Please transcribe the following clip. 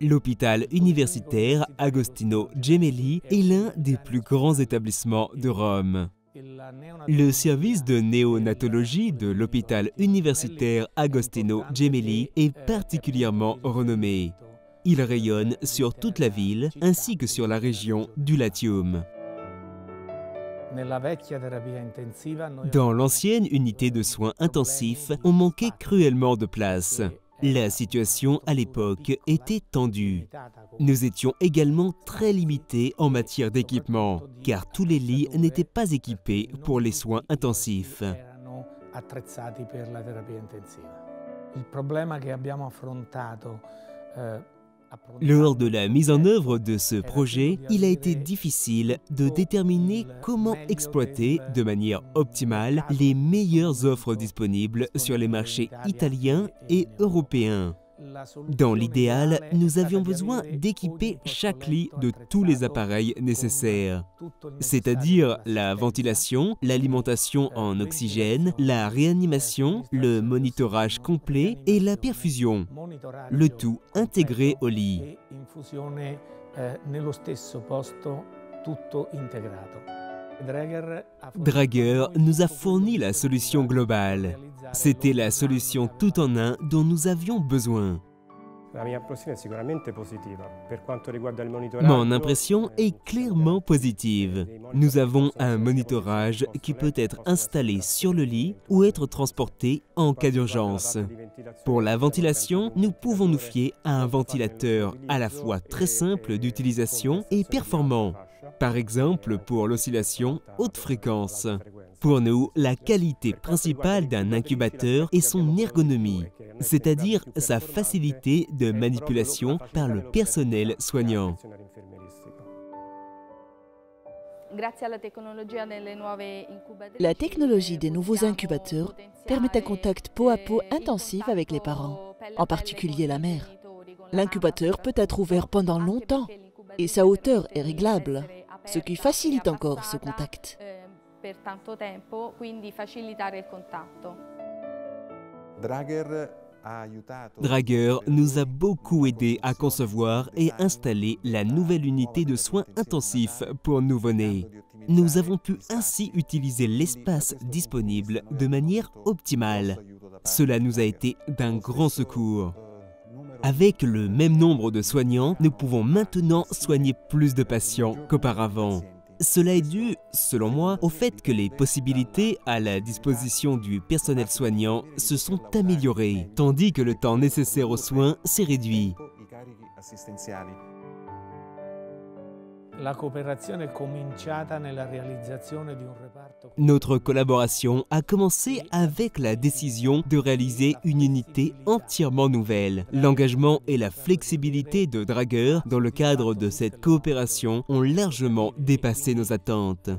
L'hôpital universitaire Agostino Gemelli est l'un des plus grands établissements de Rome. Le service de néonatologie de l'hôpital universitaire Agostino Gemelli est particulièrement renommé. Il rayonne sur toute la ville ainsi que sur la région du Latium. Dans l'ancienne unité de soins intensifs, on manquait cruellement de place. La situation à l'époque était tendue. Nous étions également très limités en matière d'équipement, car tous les lits n'étaient pas équipés pour les soins intensifs. Lors de la mise en œuvre de ce projet, il a été difficile de déterminer comment exploiter de manière optimale les meilleures offres disponibles sur les marchés italiens et européens. Dans l'idéal, nous avions besoin d'équiper chaque lit de tous les appareils nécessaires, c'est-à-dire la ventilation, l'alimentation en oxygène, la réanimation, le monitorage complet et la perfusion, le tout intégré au lit. Draeger nous a fourni la solution globale. C'était la solution tout en un dont nous avions besoin. Mon impression est clairement positive. Nous avons un monitorage qui peut être installé sur le lit ou être transporté en cas d'urgence. Pour la ventilation, nous pouvons nous fier à un ventilateur à la fois très simple d'utilisation et performant. Par exemple, pour l'oscillation haute fréquence. Pour nous, la qualité principale d'un incubateur est son ergonomie, c'est-à-dire sa facilité de manipulation par le personnel soignant. La technologie des nouveaux incubateurs permet un contact peau à peau intensif avec les parents, en particulier la mère. L'incubateur peut être ouvert pendant longtemps et sa hauteur est réglable, ce qui facilite encore ce contact. Draeger nous a beaucoup aidé à concevoir et installer la nouvelle unité de soins intensifs pour nouveau-nés. Nous avons pu ainsi utiliser l'espace disponible de manière optimale. Cela nous a été d'un grand secours. Avec le même nombre de soignants, nous pouvons maintenant soigner plus de patients qu'auparavant. Cela est dû, selon moi, au fait que les possibilités à la disposition du personnel soignant se sont améliorées, tandis que le temps nécessaire aux soins s'est réduit. Notre collaboration a commencé avec la décision de réaliser une unité entièrement nouvelle. L'engagement et la flexibilité de Draeger dans le cadre de cette coopération ont largement dépassé nos attentes.